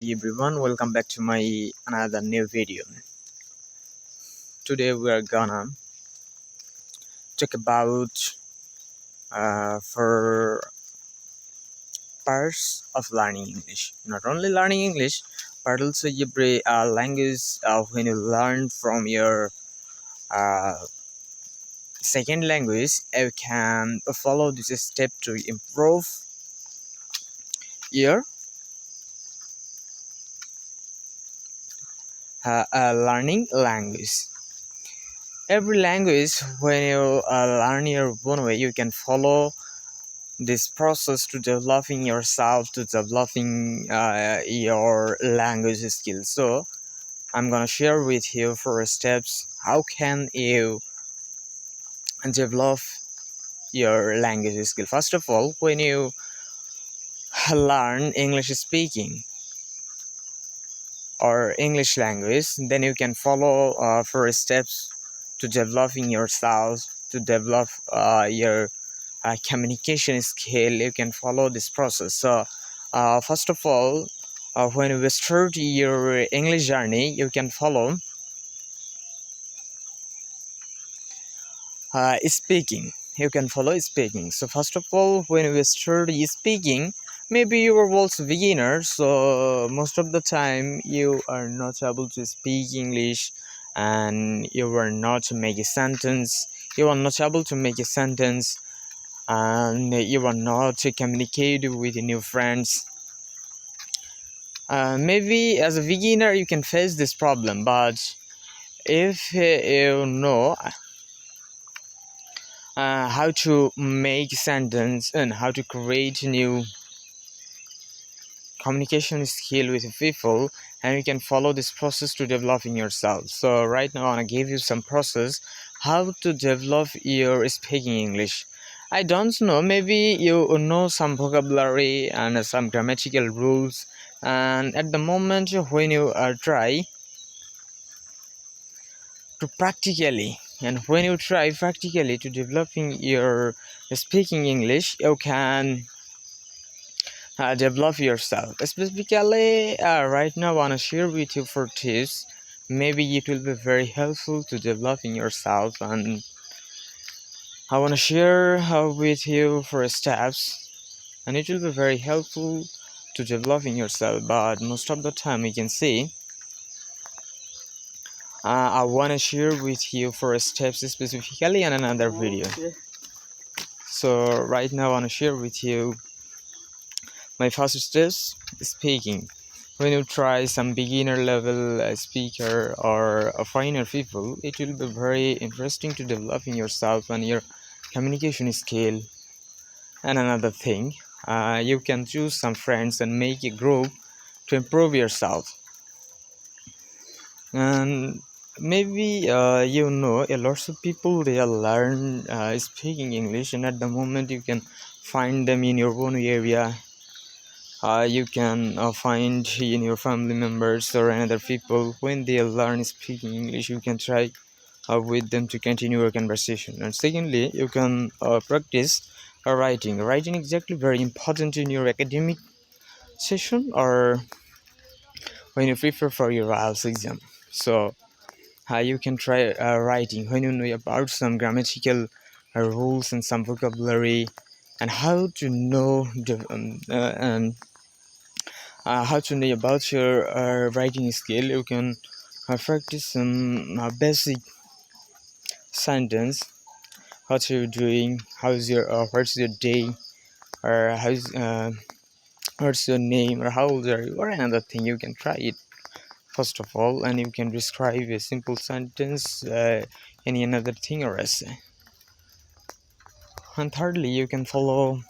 Hey everyone, welcome back to my another new video. Today we are gonna talk about for parts of learning English. Not only learning English, but also every language when you learn from your uh, second language, you can follow this step to improve your learning language. Every language, when you learn your own way, you can follow this process to developing yourself, to developing your language skills. So I'm gonna share with you four steps how can you develop your language skill. First of all, when you learn English speaking or English language, then you can follow four steps to developing yourself, to develop your communication skill. You can follow this process. So first of all, when you start your English journey, you can follow speaking. You can follow speaking. So first of all, when you start speaking, maybe you are also beginner, so most of the time you are not able to speak English, and you are not make a sentence. You are not able to make a sentence, and you are not to communicate with new friends. Maybe as a beginner you can face this problem, but if you know how to make sentence and how to create new communication skill with people, and you can follow this process to developing yourself. So right now I want to give you some process how to develop your speaking English. I don't know, maybe you know some vocabulary and some grammatical rules, and at the moment when you try to practically, and when you try practically to developing your speaking English, you can develop yourself. Specifically right now I want to share with you four tips. Maybe it will be very helpful to developing yourself, and I want to share with you four steps, and it will be very helpful to developing yourself. But most of the time you can see I want to share with you four steps specifically in another video. So right now I want to share with you my first steps. Speaking. When you try some beginner level speaker or a finer people, it will be very interesting to developing yourself and your communication skill. And another thing, you can choose some friends and make a group to improve yourself. And maybe a lots of people they learn speaking English, and at the moment you can find them in your own area. You can find in your family members or another people. When they learn speaking English, you can try with them to continue your conversation. And secondly, you can practice writing exactly very important in your academic session, or when you prepare for your IELTS exam. So you can try writing when you know about some grammatical rules and some vocabulary, and how to know and how to know about your writing skill. You can practice some basic sentence. What are you doing? How's your what's your day? Or what's your name? Or how old are you? Or another thing, you can try it first of all, and you can describe a simple sentence, any another thing or essay. And thirdly, you can follow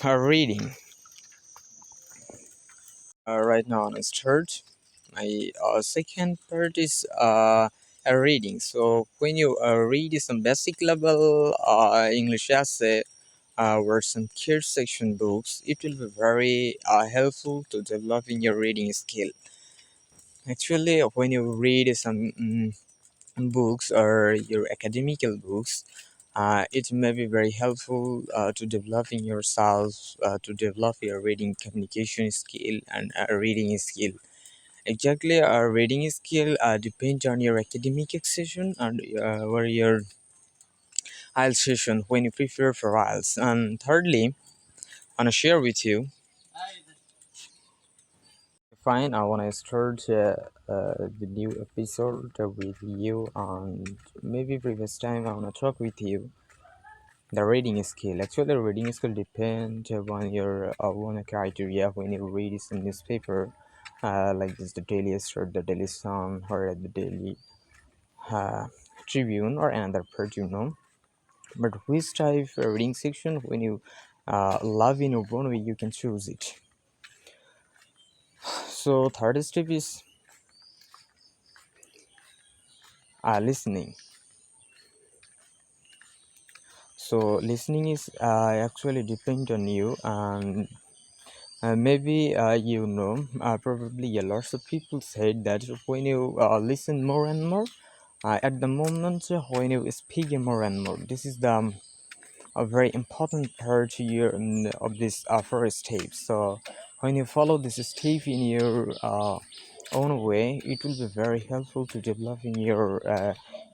reading. Right now on start. My second part is a reading. So when you read some basic level English essay or some kids section books, it will be very helpful to developing your reading skill. Actually, when you read some books or your academical books, It may be very helpful to developing yourself, to develop your reading communication skill and reading skill. Exactly, our reading skill depends on your academic session and or your IELTS session when you prepare for IELTS. And thirdly, I want to share with you. Fine, I want to start the new episode with you, and maybe previous time I want to talk with you the reading skill. Actually, the reading skill depends on your own criteria when you read some newspaper, like this the Daily Star, the Daily Sun, or the Daily uh, Tribune, or another part, you know. But which type reading section when you love in your own way, you can choose it. So third step is listening. So listening is actually depend on you, and maybe you know, probably lots of people said that when you listen more and more, at the moment when you speak more and more, this is the a very important part here of this first step. So when you follow this step in your own way, it will be very helpful to developing your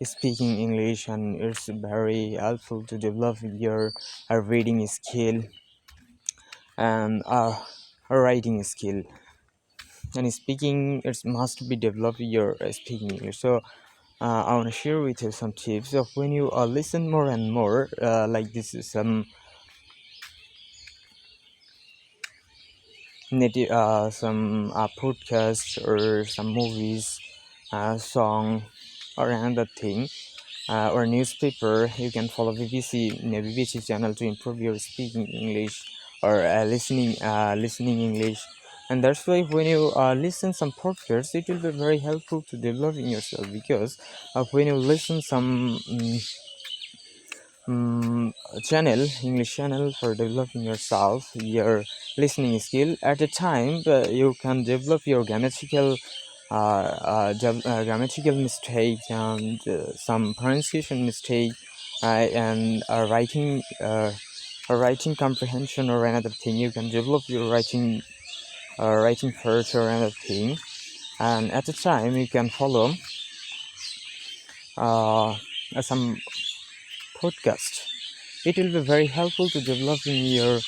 speaking English, and it's very helpful to develop your reading skill and writing skill. And speaking, it must be developed your speaking English. So I want to share with you some tips of when you listen more and more, like this is some native some podcasts or some movies, song, or another thing, or newspaper. You can follow BBC channel to improve your speaking English, or listening English. And that's why when you listen some podcasts, it will be very helpful to developing yourself, because when you listen some um, English channel for developing yourself, your listening skill. At the time, you can develop your grammatical mistake, and some pronunciation mistake, and writing comprehension, or another thing. You can develop your writing first, or another thing. And at the time, you can follow uh, some podcast. It will be very helpful to developing your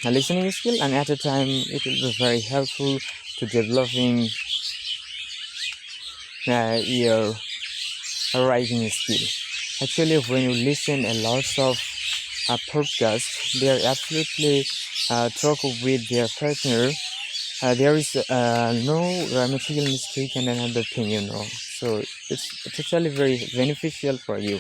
listening skill, and at a time it will be very helpful to developing your writing skill. Actually, when you listen a lot of podcasts, they are absolutely talk with their partner. There is no grammatical mistake and another thing, you know. So it's actually very beneficial for you.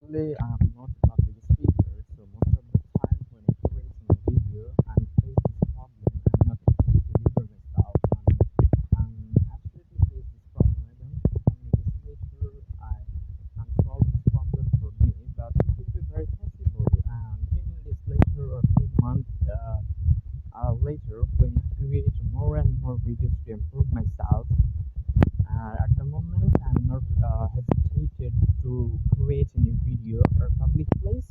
Actually, I'm not a public speaker, so most of the time when I create my video, I'm facing this problem. I'm not able to deliver myself, and absolutely face this problem. I don't know how many days later I can solve this problem for me, but it will be very possible. And few days later, or few months later, when I create more and more videos to improve myself, at the moment, I'm not hesitated to create a new video or public place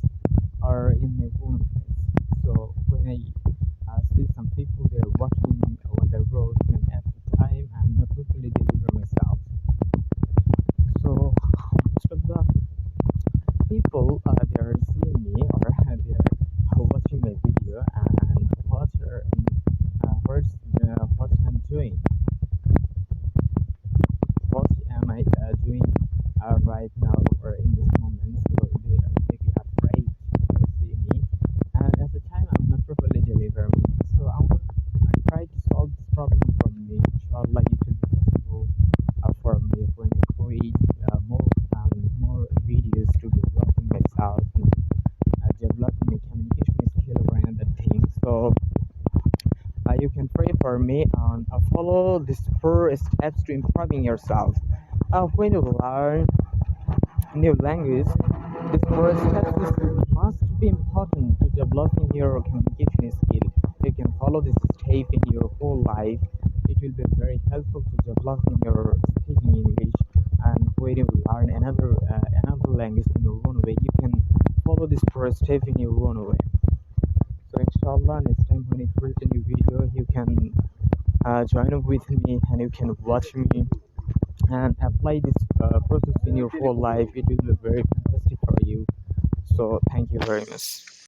or in my own place. So when I see some people they're watching what I wrote, and at the time I'm not totally deliver myself. So most of the people they are seeing me, or they are watching my video, and what I'm doing. What am I doing right now or in this moment? So they are maybe afraid to see me, and at the time I'm not properly delivering. So I try to solve this problem for me. Inshallah, it will be possible for me when I create more videos to developing myself and developing my communication skill or another thing. So you can pray for me and follow these 4 steps to improving yourself. When you learn new language, these 4 steps must be important to developing your communication skill. You can follow this step in your whole life. It will be very helpful to developing your speaking English. And waiting to learn another language in your own way, you can follow this first step in your own way. So inshallah, next time when I create a new video, you can join up with me and you can watch me and apply this process in your whole life. It will be very fantastic for you. So thank you very much.